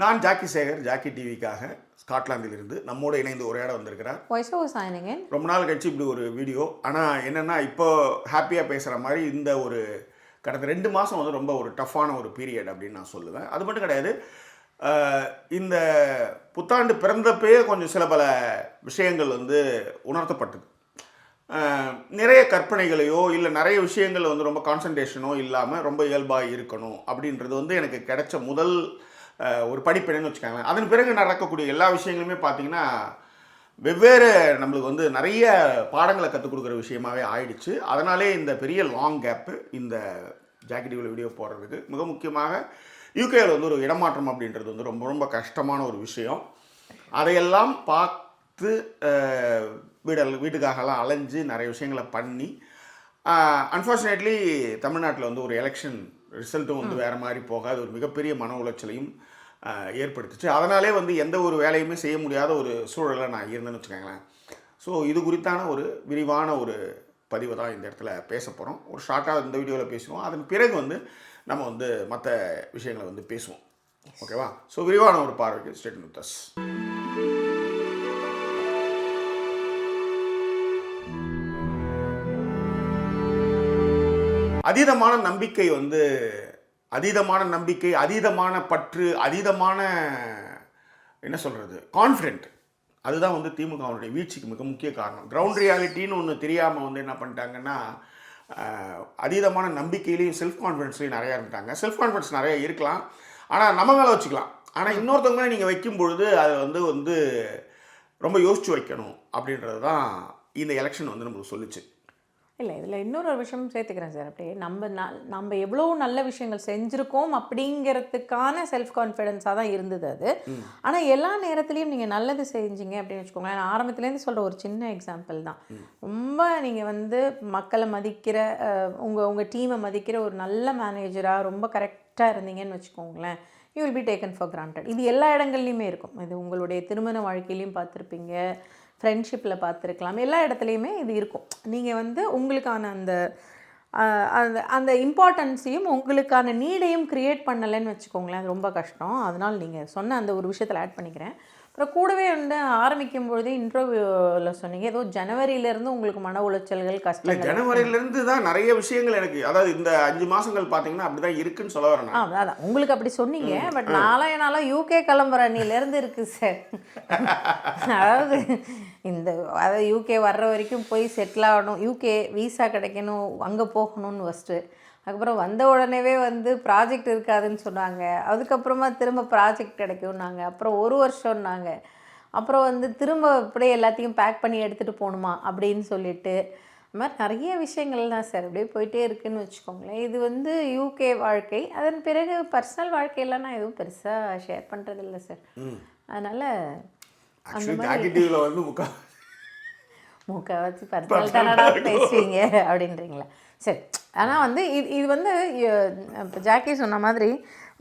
நான் Jackie Sekar, Jackie டிவிக்காக ஸ்காட்லாந்திலிருந்து நம்மோடு இணைந்து உரையாட வந்திருக்கிறார். ரொம்ப நாள் கழிச்சு இப்படி ஒரு வீடியோ. ஆனால் என்னென்னா இப்போ ஹாப்பியாக பேசுகிற மாதிரி இந்த ஒரு கடந்த 2 மாதம் வந்து ரொம்ப ஒரு டஃப்பான ஒரு பீரியட் அப்படின்னு நான் சொல்லுவேன். அது மட்டும் கிடையாது, இந்த புத்தாண்டு பிறந்தப்பே கொஞ்சம் சில பல விஷயங்கள் வந்து உணர்த்தப்பட்டது. நிறைய கற்பனைகளையோ இல்லை நிறைய விஷயங்கள் வந்து ரொம்ப கான்சன்ட்ரேஷனோ இல்லாமல் ரொம்ப இயல்பாக இருக்கணும் அப்படின்றது வந்து எனக்கு கிடைச்ச முதல் ஒரு படிப்பினைன்னு வச்சுக்காங்களேன். அதன் பிறகு நடக்கக்கூடிய எல்லா விஷயங்களுமே பார்த்திங்கன்னா வெவ்வேறு நம்மளுக்கு வந்து நிறைய பாடங்களை கற்றுக் கொடுக்குற விஷயமாகவே ஆயிடுச்சு. அதனாலே இந்த பெரிய லாங் கேப்பு இந்த ஜாக்கி டிவியில் வீடியோ போடுறதுக்கு மிக முக்கியமாக யூகேயில் வந்து ஒரு இடமாற்றம் அப்படின்றது வந்து ரொம்ப ரொம்ப கஷ்டமான ஒரு விஷயம். அதையெல்லாம் பார்த்து வீட்டுக்காகலாம் அலைஞ்சு நிறைய விஷயங்களை பண்ணி அன்ஃபார்ச்சுனேட்லி தமிழ்நாட்டில் வந்து ஒரு எலெக்ஷன் ரிசல்ட்டும் வந்து வேறு மாதிரி போக அது ஒரு மிகப்பெரிய மன உளைச்சலையும் ஏற்படுத்துச்சு. அதனாலே வந்து எந்த ஒரு வேலையுமே செய்ய முடியாத ஒரு சூழலில் நான் இருந்தேன்னு வச்சுக்கோங்களேன். ஸோ இது குறித்தான ஒரு விரிவான ஒரு பதிவை தான் இந்த இடத்துல பேச போகிறோம். ஒரு ஷார்ட்டாக இந்த வீடியோவில் பேசுவோம். அதன் பிறகு வந்து நம்ம வந்து மற்ற விஷயங்களை வந்து பேசுவோம். ஓகேவா? ஸோ விரிவான ஒரு பார்வைக்கு ஸ்டேட் வித் அஸ். அதீதமான நம்பிக்கை வந்து அதீதமான பற்று, அதீதமான என்ன சொல்கிறது கான்ஃபிடென்ட், அதுதான் வந்து திமுகவுடைய வீழ்ச்சிக்கு மிக முக்கிய காரணம். கிரவுண்ட் ரியாலிட்டின்னு ஒன்று தெரியாமல் வந்து என்ன பண்ணிட்டாங்கன்னா அதீதமான நம்பிக்கையிலையும் செல்ஃப் கான்ஃபிடென்ஸ்லையும் நிறையா இருந்துட்டாங்க. செல்ஃப் கான்ஃபிடென்ஸ் நிறையா இருக்கலாம், ஆனால் நம்ம மேலே வச்சுக்கலாம். ஆனால் இன்னொருத்தவங்க மேலே நீங்கள் வைக்கும் பொழுது அதை வந்து ரொம்ப யோசித்து வைக்கணும் அப்படின்றது தான் இந்த எலெக்ஷன் வந்து நம்மளுக்கு சொல்லிச்சு. இல்லை, இதில் இன்னொரு விஷயம் சேர்த்துக்கிறேன் சார். அப்படியே நம்ம எவ்வளோ நல்ல விஷயங்கள் செஞ்சுருக்கோம் அப்படிங்கிறதுக்கான செல்ஃப் கான்ஃபிடென்ஸாக தான் இருந்தது அது. ஆனால் எல்லா நேரத்துலையும் நீங்கள் நல்லது செஞ்சீங்க அப்படின்னு வச்சுக்கோங்களேன். நான் ஆரம்பத்துலேருந்து சொல்கிற ஒரு சின்ன எக்ஸாம்பிள் தான். ரொம்ப நீங்கள் வந்து மக்களை மதிக்கிற, உங்கள் டீமை மதிக்கிற ஒரு நல்ல மேனேஜராக ரொம்ப கரெக்டாக இருந்தீங்கன்னு வச்சுக்கோங்களேன், you will be taken for granted. இது எல்லா இடங்கள்லையுமே இருக்கும். இது உங்களுடைய திருமண வாழ்க்கையிலையும் பார்த்துருப்பீங்க, ஃப்ரெண்ட்ஷிப்பில் பார்த்துருக்கலாம், எல்லா இடத்துலையுமே இது இருக்கும். நீங்கள் வந்து உங்களுக்கான அந்த இம்பார்ட்டன்ஸையும் உங்களுக்கான நீடையும் க்ரியேட் பண்ணலைன்னு வச்சுக்கோங்களேன், அது ரொம்ப கஷ்டம். அதனால் நீங்கள் சொன்ன அந்த ஒரு விஷயத்தில் ஆட் பண்ணிக்கிறேன். அப்புறம் கூடவே வந்து ஆரம்பிக்கும் பொழுதே இன்டர்வியூவில் சொன்னீங்க ஏதோ ஜனவரியிலேருந்து உங்களுக்கு மன உளைச்சல்கள், கஷ்டம். ஜனவரியிலேருந்து தான் நிறைய விஷயங்கள் எனக்கு, அதாவது இந்த 5 மாதங்கள் பார்த்தீங்கன்னா அப்படி தான் இருக்குன்னு சொல்ல வரேன். அதான் உங்களுக்கு அப்படி சொன்னீங்க. பட் நாளாக யூகே கிளம்புற அன்னிலேருந்து இருக்குது சார். அதாவது யூகே வர்ற வரைக்கும் போய் செட்டில் ஆகணும், யூகே வீசா கிடைக்கணும், அங்கே போகணும்னு ஃபஸ்ட்டு. அதுக்கப்புறம் வந்த உடனேவே வந்து ப்ராஜெக்ட் இருக்காதுன்னு சொன்னாங்க. அதுக்கப்புறமா திரும்ப ப்ராஜெக்ட் கிடைக்கும்னாங்க. அப்புறம் 1 வருஷம்னாங்க. அப்புறம் வந்து திரும்ப அப்படியே எல்லாத்தையும் பேக் பண்ணி எடுத்துகிட்டு போகணுமா அப்படின்னு சொல்லிட்டு, இந்த மாதிரி நிறைய விஷயங்கள் தான் சார் அப்படியே போயிட்டே இருக்குதுன்னு வச்சுக்கோங்களேன். இது வந்து யூகே வாழ்க்கை. அதன் பிறகு பர்சனல் வாழ்க்கையெல்லாம் நான் எதுவும் பெருசாக ஷேர் பண்ணுறதில்ல சார். அதனால் அந்த மாதிரி வந்து முக்கால்வாசி பர்சனல் தானடா பேசுவீங்க அப்படின்றீங்களா? சரி. ஆனால் வந்து இது வந்து இப்போ ஜாக்கி சொன்ன மாதிரி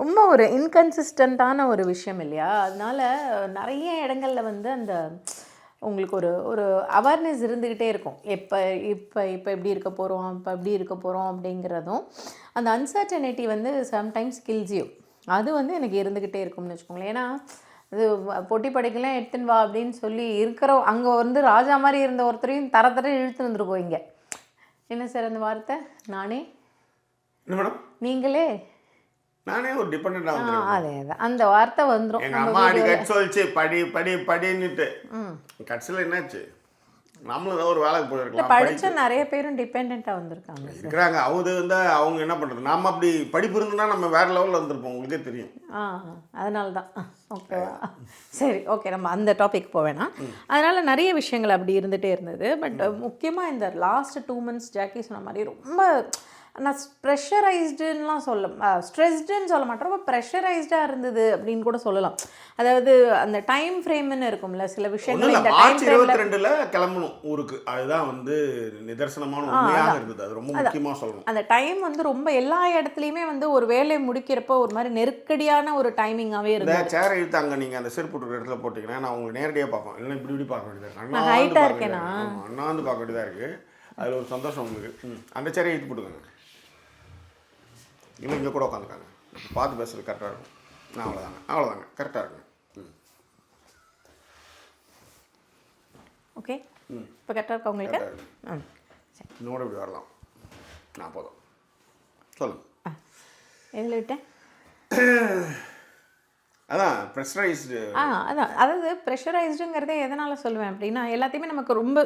ரொம்ப ஒரு இன்கன்சிஸ்டண்ட்டான ஒரு விஷயம் இல்லையா? அதனால் நிறைய இடங்களில் வந்து அந்த உங்களுக்கு ஒரு அவேர்னஸ் இருந்துக்கிட்டே இருக்கும். இப்போ எப்படி இருக்க போகிறோம், இப்போ எப்படி இருக்க போகிறோம் அப்படிங்கிறதும், அந்த அன்சர்டனிட்டி வந்து சம்டைம்ஸ் கில்ஸ் யூ. அது வந்து எனக்கு இருந்துக்கிட்டே இருக்கும்னு வச்சுக்கோங்களேன். ஏன்னா அது பொட்டி படைக்கெல்லாம் எடுத்துன்னு வா அப்படின்னு சொல்லி அங்கே வந்து ராஜா மாதிரி இருந்த ஒருத்தரையும் தர இழுத்து வந்துருக்கோம். இங்கே என்ன சார் அந்த வார்த்தை? நீங்களே நானே ஒரு டிபெண்டன்ட். அதே அந்த வார்த்தை வந்துடும். எங்கள் அம்மா அடிக்கடி சொல்லிச்சு படின்னுட்டு. கட்சியில் என்னாச்சு, நம்மளும் ஏதோ ஒரு வேலைக்கு போயிருக்கலாம். படித்த நிறைய பேரும் டிபெண்ட்டாக வந்திருக்காங்க இருக்கிறாங்க. அவங்க என்ன பண்ணுறது, நம்ம அப்படி படிப்பு இருந்ததுன்னா நம்ம வேறு லெவலில் வந்திருப்போம், உங்களுக்கே தெரியும். அதனால தான். ஓகேவா? சரி, ஓகே, நம்ம அந்த டாபிக் போவேணாம். அதனால் நிறைய விஷயங்கள் அப்படி இருந்துகிட்டே இருந்தது. பட் முக்கியமாக இந்த லாஸ்ட் 2 மந்த்ஸ் ஜாக்கி சொன்ன மாதிரி ரொம்ப நான் ப்ரெஷரைஸ்டுன்னெலாம் ஸ்ட்ரெஸ்டுன்னு சொல்ல மாட்டேன், ரொம்ப ப்ரெஷரைஸ்டாக இருந்தது அப்படின்னு கூட சொல்லலாம். அதாவது அந்த டைம் ஃப்ரேம்னு இருக்கும்ல சில விஷயங்கள். இந்த மார்ச் 22 கிளம்பணும் ஊருக்கு, அதுதான் வந்து நிதர்சனமான உண்மையாக இருந்தது. அது ரொம்ப முக்கியமாக சொல்லணும். அந்த டைம் வந்து ரொம்ப எல்லா இடத்துலையுமே வந்து ஒரு வேலையை முடிக்கிறப்போ ஒரு மாதிரி நெருக்கடியான ஒரு டைமிங்காகவே இருந்தது. இந்த சேரை இழுத்து அங்கே நீங்கள் அந்த செருப்பு போட்டுக்கிற இடத்துல போட்டிங்கன்னா நான் உங்களுக்கு நேரடியாக பார்ப்பேன், இல்லைன்னா இப்படி பார்க்க வேண்டியதாக இருக்குது. நான் ஹைட்டாக இருக்கேனா? அண்ணாந்து பார்க்க வேண்டியதாக இருக்குது. அதில் ஒரு சந்தோஷம் உங்களுக்கு. அந்த சேரை இழுத்து போட்டுக்கோங்க, இல்லை இங்கே கூட உட்காந்துக்காங்க, பார்த்து பேசுறது கரெக்டாக இருக்கும். அவ்வளோதாங்க கரெக்டாக இருக்குங்க. ஓகே, இப்போ கரெக்டாக இருக்கா உங்களுக்கு? சரி, இன்னோட இப்படி வரலாம். நான் போதும் சொல்லுங்கள். எதில் விட்டேன்? அதான் ப்ரெஷரைஸ்டு. அதான், அதாவது ப்ரெஷரைஸ்டுங்கிறதே எதனால் சொல்லுவேன் அப்படின்னா, எல்லாத்தையுமே நமக்கு ரொம்ப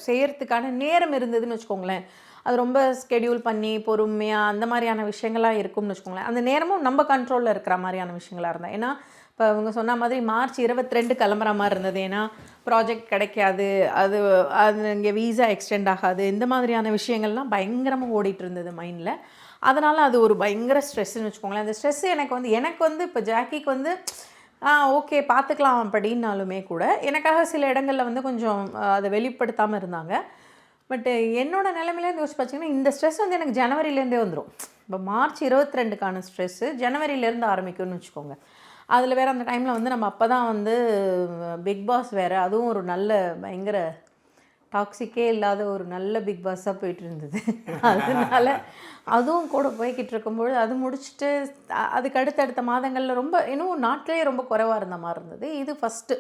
செய்யறதுக்கான நேரம் இருந்ததுன்னு வச்சுக்கோங்களேன். அது ரொம்ப ஸ்கெடியூல் பண்ணி பொறுமையாக அந்த மாதிரியான விஷயங்களாக இருக்கும்னு வச்சுக்கோங்களேன். அந்த நேரமும் நம்ம கண்ட்ரோலில் இருக்கிற மாதிரியான விஷயங்களாக இருந்தால். ஏன்னா இப்போ அவங்க சொன்ன மாதிரி மார்ச் 22 கிளம்புற மாதிரி இருந்தது. ஏன்னா ப்ராஜெக்ட் கிடைக்காது, அது இங்கே வீசா எக்ஸ்டெண்ட் ஆகாது, இந்த மாதிரியான விஷயங்கள்லாம் பயங்கரமாக ஓடிட்டு இருந்தது மைண்டில். அதனால் அது ஒரு பயங்கர ஸ்ட்ரெஸ்ன்னு வச்சுக்கோங்களேன். அந்த ஸ்ட்ரெஸ்ஸு எனக்கு வந்து இப்போ ஜாக்கிக்கு வந்து ஓகே பார்த்துக்கலாம் அப்படின்னாலுமே கூட எனக்காக சில இடங்களில் வந்து கொஞ்சம் அதை வெளிப்படுத்தாமல் இருந்தாங்க. பட்டு என்னோடய நிலைமையிலேருந்து யோசிச்சு பார்த்தீங்கன்னா, இந்த ஸ்ட்ரெஸ் வந்து எனக்கு ஜனவரியிலேருந்தே வந்துடும். இப்போ மார்ச் 22க்கான ஸ்ட்ரெஸ்ஸு ஜனவரியிலேருந்து ஆரம்பிக்கும்னு வச்சுக்கோங்க. அதில் வேறு அந்த டைமில் வந்து நம்ம அப்போ தான் வந்து பிக் பாஸ் வேறு, அதுவும் ஒரு நல்ல பயங்கர டாக்ஸிக்கே இல்லாத ஒரு நல்ல பிக் பாஸாக போயிட்டு இருந்தது. அதனால அதுவும் கூட போய்கிட்டு இருக்கும்பொழுது அது முடிச்சுட்டு அதுக்கு அடுத்தடுத்த மாதங்களில் ரொம்ப இன்னும் நாட்களே ரொம்ப குறைவாக இருந்த மாதிரி இருந்தது. இது ஃபஸ்ட்டு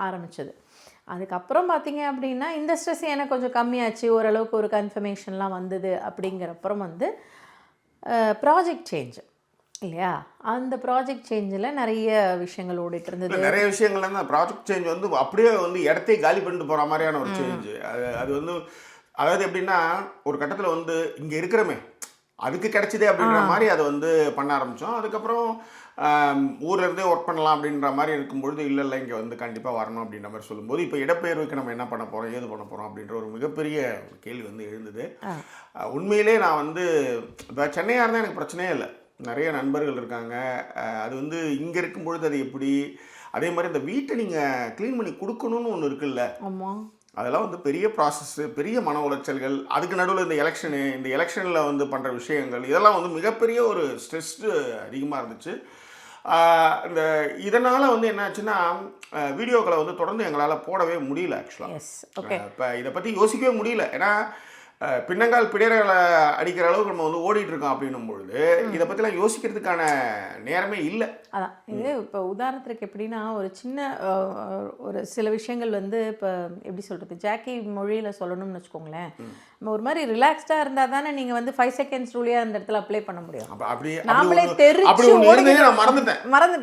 ஆரம்பித்தது. அதுக்கப்புறம் பார்த்தீங்க அப்படின்னா இந்த ஸ்ட்ரெஸ் எனக்கு கொஞ்சம் கம்மியாச்சு, ஓரளவுக்கு ஒரு கன்ஃபர்மேஷன்லாம் வந்தது. அப்படிங்கிறப்புறம் வந்து ப்ராஜெக்ட் சேஞ்ச் இல்லையா, அந்த ப்ராஜெக்ட் சேஞ்சில் நிறைய விஷயங்கள் ஓடிட்டு இருந்தது. நிறைய விஷயங்கள் தான் ப்ராஜெக்ட் சேஞ்ச் வந்து அப்படியே வந்து இடத்தையே காலி பண்ணிட்டு போகிற மாதிரியான ஒரு சேஞ்சு. அது வந்து அதாவது எப்படின்னா ஒரு கட்டத்தில் வந்து இங்கே இருக்கிறமே அதுக்கு கிடைச்சிதே அப்படின்ற மாதிரி அதை வந்து பண்ண ஆரம்பித்தோம். அதுக்கப்புறம் ஊர்லேருந்தே ஒர்க் பண்ணலாம் அப்படின்ற மாதிரி இருக்கும்பொழுது இல்லை இங்கே வந்து கண்டிப்பாக வரணும் அப்படின்ற மாதிரி சொல்லும்போது இப்போ இடப்பெயர்வுக்கு நம்ம என்ன பண்ண போகிறோம், ஏது பண்ண போகிறோம் அப்படின்ற ஒரு மிகப்பெரிய கேள்வி வந்து எழுந்தது. உண்மையிலே நான் வந்து இப்போ சென்னையாக இருந்தால் எனக்கு பிரச்சனையே இல்லை, நிறைய நண்பர்கள் இருக்காங்க. அது வந்து இங்கே இருக்கும்பொழுது அது எப்படி, அதே மாதிரி இந்த வீட்டை நீங்கள் க்ளீன் பண்ணி கொடுக்கணும்னு ஒன்று இருக்குல்ல, அதெல்லாம் வந்து பெரிய ப்ராசஸ்ஸு, பெரிய மன உளைச்சல்கள். அதுக்கு நடுவில் இந்த எலெக்ஷனில் வந்து பண்ணுற விஷயங்கள் இதெல்லாம் வந்து மிகப்பெரிய ஒரு ஸ்ட்ரெஸ்ஸு அதிகமாக இருந்துச்சு. இதனால் வந்து என்னாச்சுன்னா வீடியோக்களை வந்து தொடர்ந்து எங்களால் போடவே முடியல. ஆக்சுவலாக இப்போ இதை பற்றி யோசிக்கவே முடியல. ஏன்னா பின்னங்கால் பிடரைகளை அடிக்கிற அளவுக்கு நம்ம வந்து ஓடிட்டு இருக்கோம் அப்படின்னும் பொழுது இதை பற்றிலாம் யோசிக்கிறதுக்கான நேரமே இல்லை. அதான் இது இப்போ உதாரணத்துக்கு எப்படின்னா ஒரு சின்ன ஒரு சில விஷயங்கள் வந்து இப்போ எப்படி சொல்கிறது, ஜாக்கி மொழியில் சொல்லணும்னு வச்சுக்கோங்களேன். நம்ம ஒரு மாதிரி ரிலாக்ஸ்டாக இருந்தால் தானே நீங்கள் வந்து 5 செகண்ட்ஸ் ரூலியாக அந்த இடத்துல அப்ளை பண்ண முடியும். நாமளே தெரிஞ்சு மறந்துட்டேன்,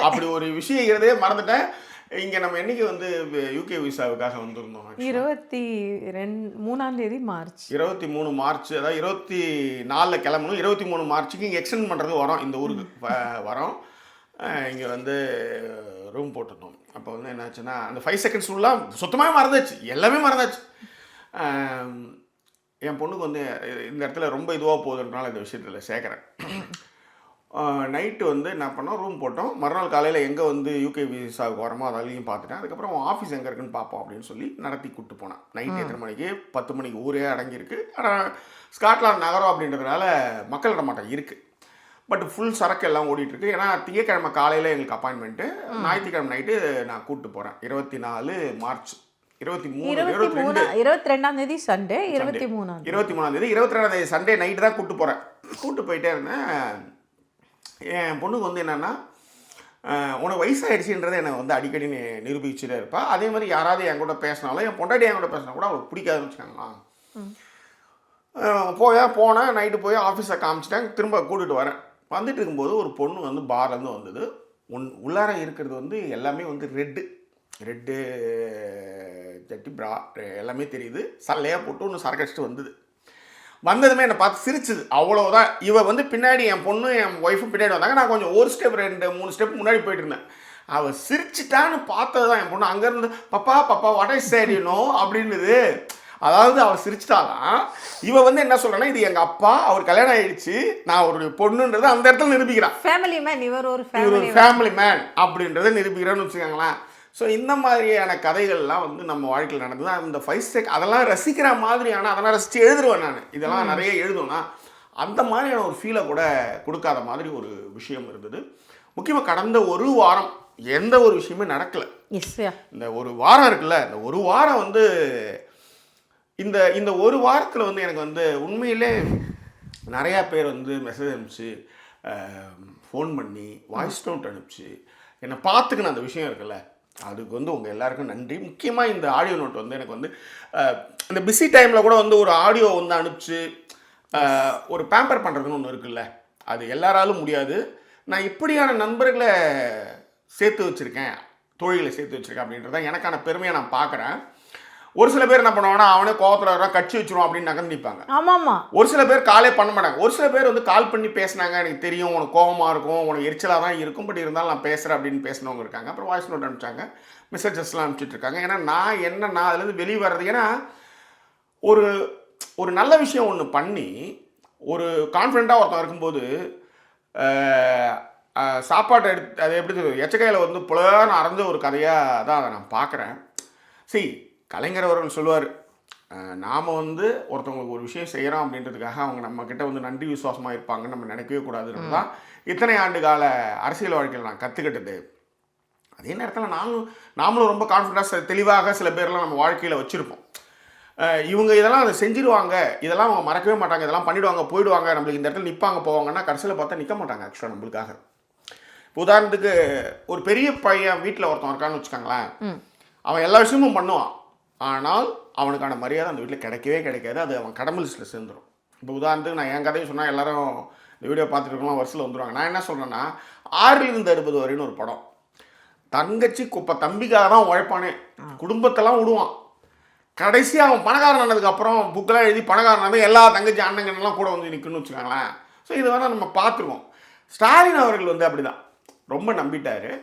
அப்படி ஒரு விஷயம் இருக்கிறதே மறந்துட்டேன். இங்கே நம்ம என்னைக்கு வந்து யூகே விசாவுக்காக வந்திருந்தோம், 23 மார்ச் 23 மார்ச், அதாவது 24 கிளம்பணும், 23 மார்ச்சுக்கு இங்கே எக்ஸ்டெண்ட் பண்ணுறது வரோம், இந்த ஊருக்கு வரோம். இங்கே வந்து ரூம் போட்டிருந்தோம். அப்போ வந்து என்னாச்சுன்னா அந்த 5 செகண்ட்ஸ் ஃபுல்லாக சுத்தமாக மறந்தாச்சு, எல்லாமே மறந்தாச்சு. என் பொண்ணுக்கு வந்து இந்த இடத்துல ரொம்ப இதுவாக போகுதுன்றனால இந்த விஷயத்தில் சேர்க்குறேன். நைட்டு வந்து என்ன பண்ணோம், ரூம் போட்டோம். மறுநாள் காலையில் எங்கே வந்து யூகே விசாவுக்கு வரமோ அதையும் பார்த்துட்டேன். அதுக்கப்புறம் ஆஃபீஸ் எங்கே இருக்குன்னு பார்ப்போம் அப்படின்னு சொல்லி நடத்தி கூப்பிட்டு போனேன். நைட்டு எத்தனை மணிக்கு, 10 மணிக்கு ஊரே அடங்கியிருக்கு. ஆனால் ஸ்காட்லாந்து நகரம் அப்படின்றதுனால மக்கள் நடமாட்டம் இருக்குது. பட் ஃபுல் சரக்கு எல்லாம் ஓடிட்டுருக்கு. ஏன்னா திங்கக்கிழமை காலையில் எங்களுக்கு அப்பாயின்மெண்ட்டு, ஞாயிற்றுக்கிழமை நைட்டு நான் கூப்பிட்டு போகிறேன். 24 மார்ச் 22ஆம் தேதி சண்டே, 23ஆம் தேதி 22ஆம் தேதி சண்டே நைட்டு தான் கூப்பிட்டு போகிறேன். கூப்பிட்டு போயிட்டே இருந்தேன். என் பொண்ணுக்கு வந்து என்னென்னா உனக்கு வயசாகிடுச்சுன்றதை என்னை வந்து அடிக்கடி நிரூபிச்சுட்டே இருப்பாள். அதே மாதிரி யாராவது என் கூட பேசினாலும், என் பொண்டாட்டி என் கூட பேசினா கூட அவளுக்கு பிடிக்காதுன்னு வச்சுக்காங்களா. போனேன் நைட்டு போய் ஆஃபீஸை காமிச்சிட்டேன். திரும்ப கூட்டிகிட்டு வரேன். வந்துட்டு இருக்கும்போது ஒரு பொண்ணு வந்து பார்லேருந்து வந்தது. உள்ளார இருக்கிறது வந்து எல்லாமே வந்து ரெட்டு ஜட்டி ப்ரா எல்லாமே தெரியுது. சல்லையாக போட்டு ஒன்று சரக்கடிச்சிட்டு வந்ததுமே என்னை பார்த்து சிரிச்சுது, அவ்வளோதான். இவள் வந்து பின்னாடி, என் பொண்ணு என் ஒய்ஃபும் பின்னாடி வந்தாங்க. நான் கொஞ்சம் ஒரு ஸ்டெப் 2-3 ஸ்டெப் முன்னாடி போயிட்டு இருந்தேன். அவள் சிரிச்சிட்டான்னு பார்த்தது தான் என் பொண்ணு அங்கேருந்து papa what I said you know அப்படின்னுது. அதாவது அவள் சிரிச்சிட்டாலாம். இவள் வந்து என்ன சொல்கிறேன்னா, இது எங்கள் அப்பா, அவர் கல்யாணம் ஆகிடுச்சு, நான் ஒரு பொண்ணுன்றது அந்த இடத்துல நிரூபிக்கிறான். ஃபேமிலி மேன் அப்படின்றத நிரூபிக்கிறான்னு வச்சுக்கோங்களேன். ஸோ இந்த மாதிரியான கதைகள்லாம் வந்து நம்ம வாழ்க்கையில் நடந்தது. அந்த 5 அதெல்லாம் ரசிக்கிற மாதிரியான, அதெல்லாம் ரசித்து எழுதுருவேன் நான். இதெல்லாம் நிறைய எழுதுவேன்னா அந்த மாதிரியான ஒரு ஃபீலை கூட கொடுக்காத மாதிரி ஒரு விஷயம் இருந்தது. முக்கியமாக கடந்த ஒரு வாரம் எந்த ஒரு விஷயமே நடக்கலை. இந்த ஒரு வாரம் இருக்குல்ல, இந்த ஒரு வாரம் வந்து இந்த ஒரு வாரத்தில் வந்து எனக்கு வந்து உண்மையிலே நிறையா பேர் வந்து மெசேஜ் அனுப்பிச்சு ஃபோன் பண்ணி வாய்ஸ் நோட் அனுப்பிச்சு என்னை பார்த்துக்கின அந்த விஷயம் இருக்குல்ல, அதுக்கு வந்து உங்கள் எல்லாருக்கும் நன்றி. முக்கியமாக இந்த ஆடியோ நோட் வந்து எனக்கு வந்து இந்த பிஸி டைமில் கூட வந்து ஒரு ஆடியோ வந்து அனுப்பிச்சு ஒரு பேம்பர் பண்ணுறதுன்னு ஒன்று இருக்குல்ல, அது எல்லாராலும் முடியாது. நான் இப்படியான நண்பர்களை சேர்த்து வச்சுருக்கேன், தொழிலை சேர்த்து வச்சுருக்கேன் அப்படின்றத எனக்கான பெருமையை நான் பார்க்குறேன். ஒரு சில பேர் என்ன பண்ணுவாங்கன்னா அவனே கோவத்தில் வர கட்சி வச்சிரும் அப்படின்னு நகர்ந்து நிற்பாங்க. ஆமாம்மா. ஒரு சில பேர் காலே பண்ண மாட்டாங்க. ஒரு சில பேர் வந்து கால் பண்ணி பேசினாங்க, எனக்கு தெரியும் உனக்கு கோவமாக இருக்கும், உனக்கு எரிச்சலாக தான் இருக்கும், பட் இருந்தாலும் நான் பேசுகிறேன் அப்படின்னு பேசினவங்க இருக்காங்க. அப்புறம் வாய்ஸ் நோட் அனுப்பிச்சாங்க, மெசேஜஸ்லாம் அனுப்பிச்சிட்டு இருக்காங்க. ஏன்னா நான் அதுலேருந்து வெளியே வர்றது, ஏன்னா ஒரு ஒரு நல்ல விஷயம் ஒன்று பண்ணி ஒரு கான்ஃபிடென்ட்டாக ஒருத்தன் இருக்கும்போது சாப்பாட்டை எடுத்து அதை எப்படி சொல்றது, எச்சக்கையில் வந்து புலன்னு அரைஞ்ச ஒரு கதையாக தான் அதை நான் பார்க்குறேன். சரி, கலைஞர் அவர்கள் சொல்லுவார், நாம் வந்து ஒருத்தவங்களுக்கு ஒரு விஷயம் செய்கிறோம் அப்படின்றதுக்காக அவங்க நம்மக்கிட்ட வந்து நன்றி விசுவாசமாக இருப்பாங்கன்னு நம்ம நினைக்கவே கூடாதுன்னு தான் இத்தனை ஆண்டு கால அரசியல் வாழ்க்கையில் நான் கற்றுக்கிட்டது. அதே நேரத்தில் நாமளும் ரொம்ப கான்ஃபிடன்ஸாக தெளிவாக சில பேர்லாம் நம்ம வாழ்க்கையில் வச்சுருப்போம். இவங்க இதெல்லாம் அதை செஞ்சுருவாங்க, இதெல்லாம் அவங்க மறக்கவே மாட்டாங்க, இதெல்லாம் பண்ணிவிடுவாங்க, போயிடுவாங்க, நம்மளுக்கு இந்த இடத்துல நிற்பாங்க போவாங்கன்னா கடைசியில் பார்த்தா நிற்க மாட்டாங்க ஆக்சுவலாக நம்மளுக்காக. இப்போ உதாரணத்துக்கு ஒரு பெரிய பையன் வீட்டில் ஒருத்தன் இருக்கான்னு வச்சுக்கோங்களேன், அவன் எல்லா விஷயமும் பண்ணுவான், ஆனால் அவனுக்கான மரியாதை அந்த வீட்டில் கிடைக்கவே கிடைக்காது. அது அவன் கடமை லிஸ்ட்டில் சேர்ந்துடும். இப்போ உதாரணத்துக்கு நான் என் கதையை சொன்னால் எல்லாரும் இந்த வீடியோ பார்த்துட்டு இருக்கலாம் வருஷத்தில் வந்துடுவாங்க. நான் என்ன சொல்கிறேன்னா, 6லிருந்து 60 வரைன்னு ஒரு படம். தங்கச்சி தம்பிக்காக தான் உழைப்பானே, குடும்பத்தெல்லாம் விடுவான். கடைசியாக அவன் பணக்காரன் ஆனதுக்கப்புறம் புக்கெல்லாம் எழுதி பணக்காரன் ஆனது எல்லா தங்கச்சி அண்ணங்கள்லாம் கூட வந்து நிற்கணும்னு வச்சுக்கோங்களேன். ஸோ இதை வேணால் நம்ம பார்த்துருவோம். ஸ்டாலின் அவர்கள் வந்து அப்படி தான் ரொம்ப நம்பிட்டார்.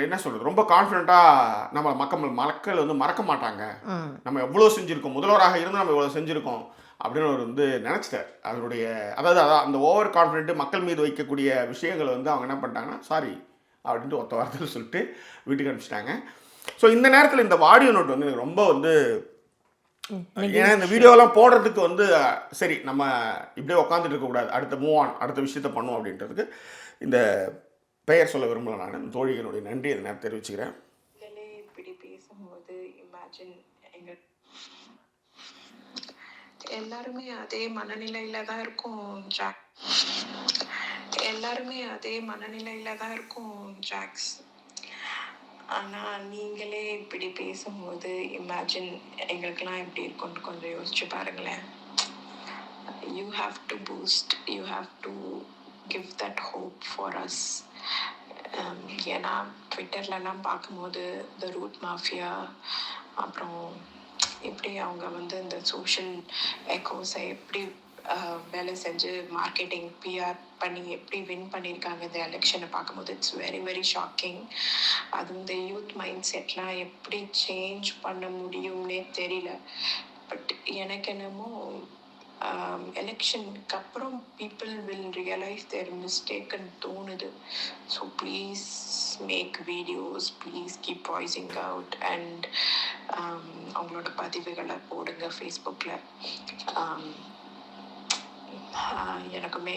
என்ன சொல்கிறது, ரொம்ப கான்ஃபிடென்ட்டாக நம்ம மக்கள் வந்து மறக்க மாட்டாங்க, நம்ம எவ்வளோ செஞ்சுருக்கோம், முதல்வராக இருந்து நம்ம எவ்வளோ செஞ்சுருக்கோம் அப்படின்னு அவர் வந்து நினச்சிட்டார். அவருடைய அதாவது அந்த ஓவர் கான்ஃபிடென்ட்டு மக்கள் மீது வைக்கக்கூடிய விஷயங்களை வந்து அவங்க என்ன பண்ணிட்டாங்கன்னா சாரி அப்படின்ட்டு ஒத்த வார்த்தையில் சொல்லிட்டு வீட்டுக்கு அனுப்பிச்சிட்டாங்க. ஸோ இந்த நேரத்தில் இந்த ஆடியோ நோட் வந்து எனக்கு ரொம்ப வந்து, ஏன்னா இந்த வீடியோலாம் போடுறதுக்கு வந்து சரி நம்ம இப்படியே உட்காந்துட்டு இருக்கக்கூடாது, அடுத்த மூவ் ஆன், அடுத்த விஷயத்த பண்ணுவோம் அப்படின்றதுக்கு இந்த பெயர் சொல்ல விரும்பல, நான் தோழிகளுடைய நன்றி அதை நான் தெரிவிச்சுக்கிறேன். இப்படி பேசும்போது இமேஜின் எல்லாருமே அதே மனநிலையில தான் இருக்கும் எல்லாருமே அதே மனநிலையில தான் இருக்கும் ஜாக்ஸ். ஆனா நீங்களே இப்படி பேசும்போது இமேஜின் எங்களுக்கெல்லாம் எப்படி இருக்கும்னு கொஞ்சம் யோசிச்சு பாருங்களேன். You have to boost, you have to give that hope for us. ஏன்னா ட்விட்டர்லலாம் பார்க்கும்போது த ரூட் மாஃபியா, அப்புறம் எப்படி அவங்க வந்து இந்த சோஷியல் எக்கோஸை எப்படி வேலை செஞ்சு மார்க்கெட்டிங் பிஆர் பண்ணி எப்படி வின் பண்ணியிருக்காங்க இந்த எலெக்ஷனை பார்க்கும்போது இட்ஸ் வெரி வெரி ஷாக்கிங். அதுவும் இந்த யூத் மைண்ட் செட்லாம் எப்படி சேஞ்ச் பண்ண முடியும்னே தெரியல. பட் எனக்கு என்னமோ எலெக்ஷனுக்கு அப்புறம் பீப்புள் வில் ரியலைஸ் தேர் மிஸ்டேக்குன்னு தோணுது. So please make videos, please keep voicing out and அவங்களோட பதிவுகளை போடுங்க ஃபேஸ்புக்கில். எனக்குமே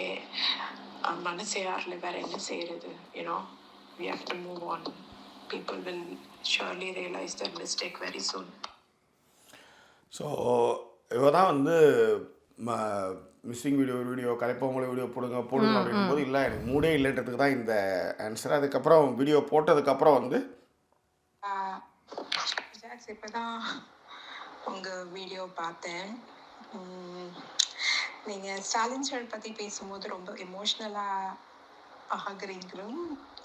மனசே ஆறல, வேற என்ன செய்யறது, you know we have to move on. People will surely realize their mistake very soon. So இவ தான் வந்து மிஸ்ஸிங் வீடியோ கலைப்பவங்கள வீடியோ போடுங்க அப்படின்னும் போது இல்லை எனக்கு மூடே இல்லைன்றதுக்கு தான் இந்த ஆன்சர். அதுக்கப்புறம் வீடியோ போட்டதுக்கப்புறம் வந்து இப்போ தான் உங்கள் வீடியோ பார்த்தேன். நீங்கள் ஸ்டாலின் சார் பற்றி பேசும்போது ரொம்ப எமோஷ்னலாக ஆகிறீங்களும்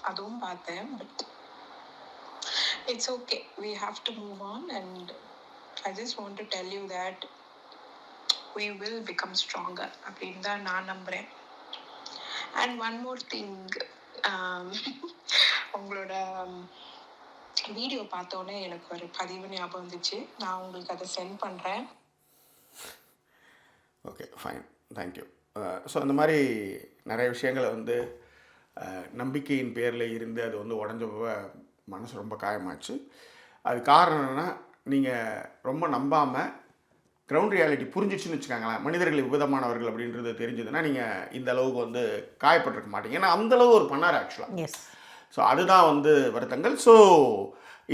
அதுவும் பார்த்தேன். But it's okay, we have to move on and I just want to tell you that we will become stronger அப்படின்னு தான் நான் நம்புகிறேன். அண்ட் ஒன் மோர் திங், உங்களோட வீடியோ பார்த்தோன்னே எனக்கு ஒரு பதிவு ஞாபகம் வந்துச்சு. நான் உங்களுக்கு அதை சென்ட் பண்ணுறேன். Okay fine, thank you. ஸோ அந்த மாதிரி நிறைய விஷயங்களை வந்து நம்பிக்கையின் பேரில் இருந்து அது வந்து உடஞ்சப்போ மனசு ரொம்ப காயமாச்சு. அது காரணம் என்னென்னா, நீங்கள் ரொம்ப நம்பாமல் கிரவுண்ட் ரியாலிட்டி புரிஞ்சிச்சுன்னு வச்சுக்காங்களேன், மனிதர்கள் விதமானவர்கள் அப்படின்றது தெரிஞ்சதுன்னா நீங்கள் இந்த அளவுக்கு வந்து காயப்பட்டிருக்க மாட்டீங்க. ஏன்னா அந்தளவு ஒரு பண்ணார் ஆக்சுவலாக. ஸோ அதுதான் வந்து வருத்தங்கள். ஸோ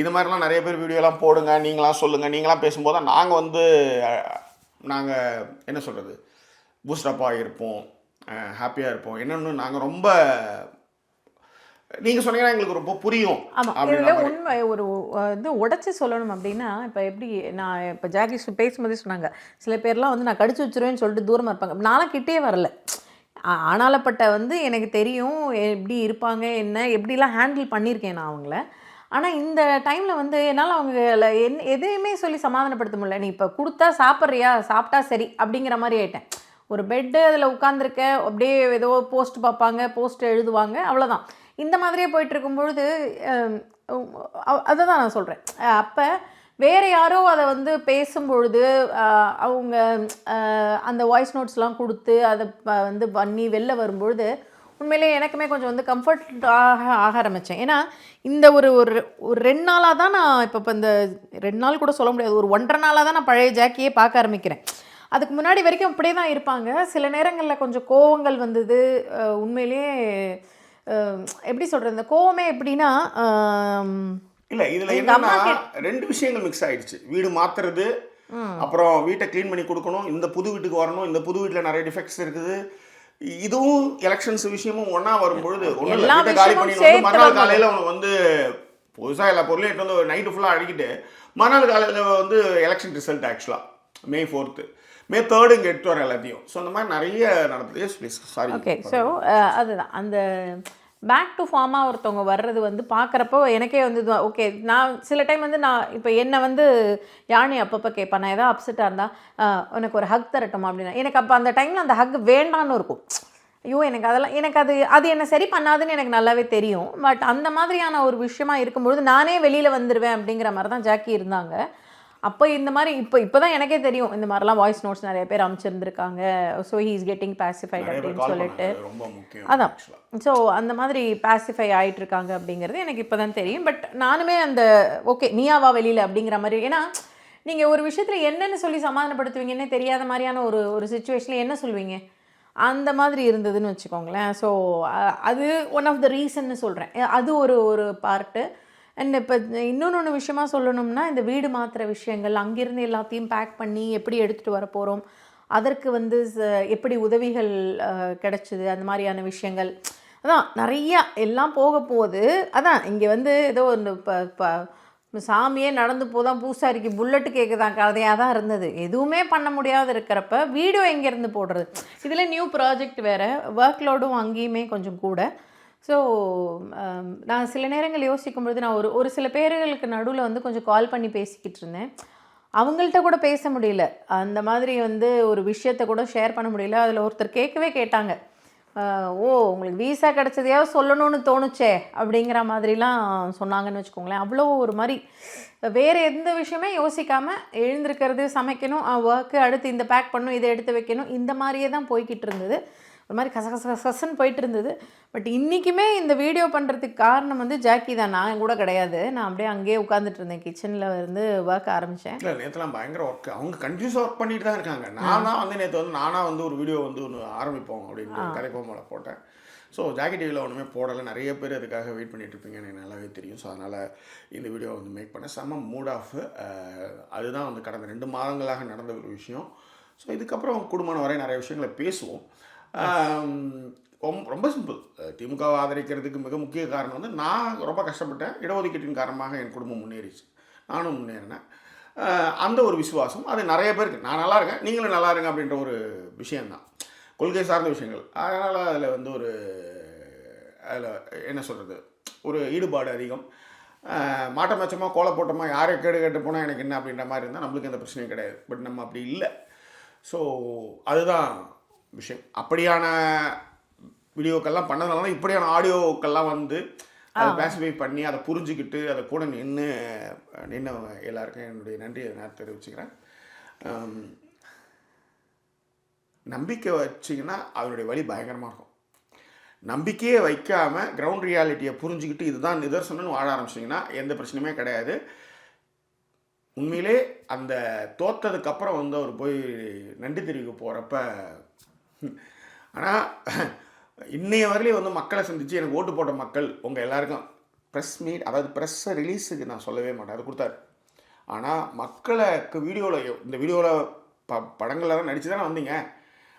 இது மாதிரிலாம் நிறைய பேர் வீடியோலாம் போடுங்க, நீங்களாம் சொல்லுங்கள், நீங்களாம் பேசும்போது தான் நாங்கள் வந்து நாங்கள் என்ன சொல்கிறது பூஸ்டப்பாக இருப்போம். ஹாப்பியாக இருப்போம். என்னென்னு நாங்கள் ரொம்ப நீங்கள் சொன்னீங்கன்னா எங்களுக்கு ரொம்ப புரியும். ஆமாம், இதில் உண்மை ஒரு இது உடச்சி சொல்லணும் அப்படின்னா, இப்போ எப்படி நான் இப்போ ஜாக்கி பேசும்போதே சொன்னாங்க, சில பேர்லாம் வந்து நான் கடிச்சு வச்சுருவேன்னு சொல்லிட்டு தூரமாக இருப்பாங்க. நான்லாம் கிட்டே வரல. ஆனாலப்பட்ட வந்து எனக்கு தெரியும் எப்படி இருப்பாங்க, என்ன எப்படிலாம் ஹேண்டில் பண்ணியிருக்கேன் நான் அவங்கள. ஆனால் இந்த டைமில் வந்து என்னால் அவங்கள எதையுமே சொல்லி சமாதானப்படுத்த முடியல. நீ இப்போ கொடுத்தா சாப்பிட்றியா, சாப்பிட்டா சரி அப்படிங்கிற மாதிரி ஆயிட்டேன். ஒரு பெட்டு அதில் உட்காந்துருக்க, அப்படியே ஏதோ போஸ்ட் பார்ப்பாங்க, போஸ்ட் எழுதுவாங்க, அவ்வளோதான். இந்த மாதிரியே போயிட்டுருக்கும்பொழுது அதை தான் நான் சொல்கிறேன். அப்போ வேறு யாரோ அதை வந்து பேசும்பொழுது அவங்க அந்த வாய்ஸ் நோட்ஸ்லாம் கொடுத்து அதை வந்து பண்ணி வெளில வரும்பொழுது உண்மையிலே எனக்குமே கொஞ்சம் வந்து கம்ஃபர்ட் ஆக ஆரம்பித்தேன். ஏன்னா இந்த ஒரு ஒரு ஒரு 2 நாளாக தான் நான் இப்போ இந்த 2 நாள் கூட சொல்ல முடியாது, ஒரு 1.5 நாளாக தான் நான் பழைய ஜாக்கியே பார்க்க ஆரம்பிக்கிறேன். அதுக்கு முன்னாடி வரைக்கும் அப்படியே தான் இருப்பாங்க. சில நேரங்களில் கொஞ்சம் கோவங்கள் வந்தது. உண்மையிலேயே எப்படி சொல்கிறது, இந்த கோவமே எப்படின்னா இல்லை, இதில் என்னன்னா 2 விஷயங்கள் மிக்ஸ் ஆகிடுச்சு. வீடு மாற்றுறது, அப்புறம் வீட்டை க்ளீன் பண்ணி கொடுக்கணும், இந்த புது வீட்டுக்கு வரணும், இந்த புது வீட்டில் நிறைய டிஃபெக்ட்ஸ் இருக்குது. இதுவும் எலெக்ஷன்ஸ் விஷயமும் ஒன்றா வரும்பொழுது வீட்டை காலி பண்ணிட்டு மறுநாள் காலையில் அவனுக்கு வந்து புதுசாக எல்லா பொருளையும் எடுத்து வந்து நைட்டு ஃபுல்லாக அடிக்கிட்டு மறுநாள் காலையில் வந்து எலெக்ஷன் ரிசல்ட் ஆக்சுவலாக May 4th, May 3rd இங்கே எடுத்து வர எல்லாத்தையும். ஸோ அந்த மாதிரி நிறைய நடக்குது. Yes please, sorry. Okay, so அதுதான் அந்த பேக் டு ஃபார்மாக ஒருத்தவங்க வர்றது வந்து பார்க்குறப்போ எனக்கே வந்து ஓகே. நான் சில டைம் வந்து நான் இப்போ என்னை வந்து யானி அப்பப்போ கேட்பேன், நான் ஏதாவது அப்செட்டாக இருந்தால் எனக்கு ஒரு ஹக் தரட்டுமா அப்படின்னா, எனக்கு அப்போ அந்த டைமில் அந்த ஹக் வேண்டான்னு இருக்கும். ஐயோ எனக்கு அதெல்லாம் எனக்கு அது என்னை சரி பண்ணாதுன்னு எனக்கு நல்லாவே தெரியும். பட் அந்த மாதிரியான ஒரு விஷயமா இருக்கும்பொழுது நானே வெளியில் வந்துடுவேன் அப்படிங்கிற மாதிரி தான் ஜாக்கி இருந்தாங்க. அப்போ இந்த மாதிரி இப்போ தான் எனக்கே தெரியும் இந்த மாதிரிலாம் வாய்ஸ் நோட்ஸ் நிறைய பேர் அமைச்சிருந்துருக்காங்க. ஸோ ஹீ இஸ் கெட்டிங் பேசிஃபைட் அப்படின்னு சொல்லிட்டு. அதான், ஸோ அந்த மாதிரி பேசிஃபை ஆகிட்டு இருக்காங்க அப்படிங்கிறது எனக்கு இப்போ தான் தெரியும். பட் நானுமே அந்த ஓகே நீயாவா வெளியில் அப்படிங்கிற மாதிரி, ஏன்னா நீங்கள் ஒரு விஷயத்தில் என்னென்னு சொல்லி சமாதானப்படுத்துவீங்கன்னே தெரியாத மாதிரியான ஒரு சுச்சுவேஷனில் என்ன சொல்வீங்க, அந்த மாதிரி இருந்ததுன்னு வச்சுக்கோங்களேன். ஸோ அது ஒன் ஆஃப் த ரீசன்னு சொல்கிறேன். அது ஒரு பார்ட்டு. அண்ட் இப்போ இன்னொன்று விஷயமா சொல்லணும்னா, இந்த வீடு மாற்றுற விஷயங்கள், அங்கேருந்து எல்லாத்தையும் பேக் பண்ணி எப்படி எடுத்துகிட்டு வர போகிறோம், அதற்கு வந்து எப்படி உதவிகள் கிடச்சிது, அந்த மாதிரியான விஷயங்கள் அதான் நிறையா எல்லாம் போக போகுது. அதான் இங்கே வந்து ஏதோ ஒன்று இப்போ சாமியே நடந்து போதான் பூசாரிக்கு புல்லட்டு கேட்குதான் கதையாக தான் இருந்தது. எதுவுமே பண்ண முடியாத இருக்கிறப்ப வீடியோ எங்கேருந்து போடுறது, இதில் நியூ ப்ராஜெக்ட் வேறு, ஒர்க் லோடும் அங்கேயுமே கொஞ்சம் கூட. ஸோ நான் சில நேரங்கள் யோசிக்கும்பொழுது நான் ஒரு சில பேர்களுக்கு நடுவில் வந்து கொஞ்சம் கால் பண்ணி பேசிக்கிட்டு இருந்தேன். அவங்கள்ட்ட கூட பேச முடியல, அந்த மாதிரி வந்து ஒரு விஷயத்தை கூட ஷேர் பண்ண முடியல. அதில் ஒருத்தர் கேட்டாங்க, ஓ உங்களுக்கு வீசா கிடச்சதையாவது சொல்லணும்னு தோணுச்சே அப்படிங்கிற மாதிரிலாம் சொன்னாங்கன்னு வச்சுக்கோங்களேன். அவ்வளோ ஒரு மாதிரி வேறு எந்த விஷயமே யோசிக்காமல் எழுந்திருக்கிறது, சமைக்கணும், ஒர்க்கு, அடுத்து இந்த பேக் பண்ணணும், இதை எடுத்து வைக்கணும், இந்த மாதிரியே தான் போய்கிட்டு இருந்தது. ஒரு மாதிரி கசன்னு போயிட்டு இருந்தது. பட் இன்றைக்குமே இந்த வீடியோ பண்ணுறதுக்கு காரணம் வந்து ஜாக்கி தான், நான் கூட கிடையாது. நான் அப்படியே அங்கேயே உட்காந்துட்டு இருந்தேன், கிச்சனில் இருந்து ஒர்க் ஆரம்பித்தேன். இல்லை, நேற்றுலாம் பயங்கர ஒர்க், அவங்க கண்டினியூஸாக ஒர்க் பண்ணிட்டு தான் இருக்காங்க. நான் தான் வந்து நேற்று வந்து நானாக வந்து ஒரு வீடியோ வந்து ஒன்று ஆரம்பிப்போம் அப்படின்னு கதைப்போமோல போட்டேன். ஸோ ஜாக்கி டிவியில் ஒன்றுமே போடலை. நிறைய பேர் அதுக்காக வெயிட் பண்ணிட்டு இருப்பீங்க, எனக்கு நல்லாவே தெரியும். ஸோ அதனால் இந்த வீடியோ வந்து மேக் பண்ணேன். செம்ம மூட் ஆஃப். அதுதான் வந்து கடந்த 2 மாதங்களாக நடந்த ஒரு விஷயம். ஸோ இதுக்கப்புறம் குடும்பம் வரை நிறைய விஷயங்களை பேசுவோம். ரொம்ப சிம்பிள். திமுகவை ஆதரிக்கிறதுக்கு மிக முக்கிய காரணம் வந்து நான் ரொம்ப கஷ்டப்பட்டேன். இடஒதுக்கீட்டின் காரணமாக என் குடும்பம் முன்னேறிச்சு, நானும் முன்னேறினேன். அந்த ஒரு விசுவாசம் அது நிறைய பேருக்கு, நான் நல்லா இருக்கேன் நீங்களும் நல்லா இருங்க அப்படின்ற ஒரு விஷயந்தான், கொள்கை சார்ந்த விஷயங்கள். அதனால் அதில் வந்து அதில் என்ன சொல்கிறது, ஒரு ஈடுபாடு அதிகம். மாட்டமச்சமாக கோலை போட்டோமா, யாரை கேட்டு போனால் எனக்கு என்ன அப்படின்ற மாதிரி இருந்தால் நம்மளுக்கு எந்த பிரச்சனையும் கிடையாது. பட் நம்ம அப்படி இல்லை. ஸோ அதுதான் விஷயம். அப்படியான வீடியோக்கெல்லாம் பண்ணதுனால தான் இப்படியான ஆடியோக்கெல்லாம் வந்து அதை பேசிஃபை பண்ணி அதை புரிஞ்சுக்கிட்டு அதை கூட நின்று எல்லாருக்கும் என்னுடைய நன்றியை நான் தெரிவிச்சுக்கிறேன். நம்பிக்கை வச்சிங்கன்னா அதனுடைய வழி பயங்கரமாக இருக்கும். நம்பிக்கையே வைக்காமல் கிரவுண்ட் ரியாலிட்டியை புரிஞ்சுக்கிட்டு இதுதான் நிதர்சனம்னு வாழ ஆரம்பிச்சிங்கன்னா எந்த பிரச்சனையுமே கிடையாது. உண்மையிலே அந்த தோற்றதுக்கப்புறம் வந்து அவர் போய் நன்றி தெரிவிக்க போகிறப்ப, ஆனால் இன்னைய வரையிலே வந்து மக்களை சந்தித்து எனக்கு ஓட்டு போட்ட மக்கள் உங்கள் எல்லாருக்கும் ப்ரெஸ் மீட், அதாவது ப்ரெஸ்ஸை ரிலீஸுக்கு நான் சொல்லவே மாட்டேன், அது கொடுத்தாரு. ஆனால் மக்களுக்கு வீடியோவில், இந்த வீடியோவில் படங்களில் தான் நடித்து தானே வந்தீங்க,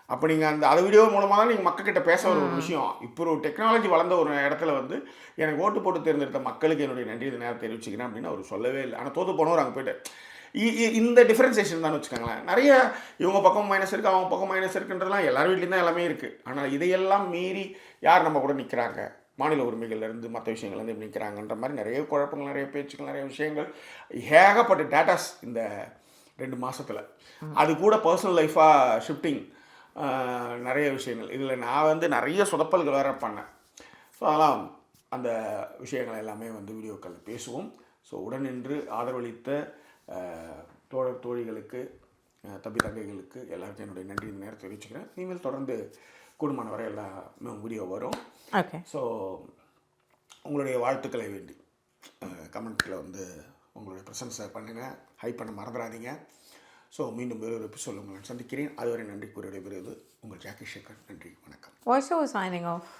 அப்போ நீங்கள் அதை வீடியோ மூலமாக தான் நீங்கள் மக்கள்கிட்ட பேச வர ஒரு விஷயம். இப்போ ஒரு டெக்னாலஜி வளர்ந்த ஒரு இடத்துல வந்து எனக்கு ஓட்டு போட்டு தேர்ந்தெடுத்த மக்களுக்கு என்னுடைய நன்றி இந்த நேரம் தெரிவிச்சுக்கிறேன் அப்படின்னு அவர் சொல்லவே இல்லை. ஆனால் தோற்று போனவர் அங்கே போய்ட்டு இந்த டிஃப்ரென்சேஷன் தான் வச்சுக்கோங்களேன். நிறைய இவங்க பக்கம் மைனஸ் இருக்குது, அவங்க பக்கம் மைனஸ் இருக்குன்றதுலாம் எல்லார் வீட்லேயும் தான் எல்லாமே இருக்குது. ஆனால் இதையெல்லாம் மீறி யார் நம்ம கூட நிற்கிறாங்க, மாநில உரிமைகள்லேருந்து மற்ற விஷயங்கள்லேருந்து எப்படி நிற்கிறாங்கன்ற மாதிரி நிறைய குழப்பங்கள், நிறைய பேச்சுக்கள், நிறைய விஷயங்கள், ஏகப்பட்ட டேட்டாஸ் இந்த 2 மாதத்தில். அது கூட பர்சனல் லைஃபாக ஷிஃப்டிங் நிறைய விஷயங்கள். இதில் நான் வந்து நிறைய சொதப்பல்கள் வேறு பண்ணேன். ஸோ அதெல்லாம் அந்த விஷயங்கள் எல்லாமே வந்து வீடியோக்கள் பேசுவோம். ஸோ உடனின்று ஆதரவளித்த தோழர் தோழிகளுக்கு, தம்பி தங்கைகளுக்கு எல்லாருக்கும் என்னுடைய நன்றி இந்த நேரத்தை தெரிவிச்சுக்கிறேன். இனிமேல் தொடர்ந்து கூடுமான வரை எல்லா வீடியோ வரும். ஓகே. ஸோ உங்களுடைய வாழ்த்துக்களை வேண்டி கமெண்ட்டில் வந்து உங்களுடைய ப்ரெசன்ஸை பண்ணுங்கள், ஹைப் பண்ண மறந்துடாதீங்க. ஸோ மீண்டும் வேறொரு எபிசோட் உங்களை சந்திக்கிறேன். அதுவரை நன்றி கூறிய விருது உங்கள் ஜாக்கி சேகர். நன்றி, வணக்கம். Voice over signing off.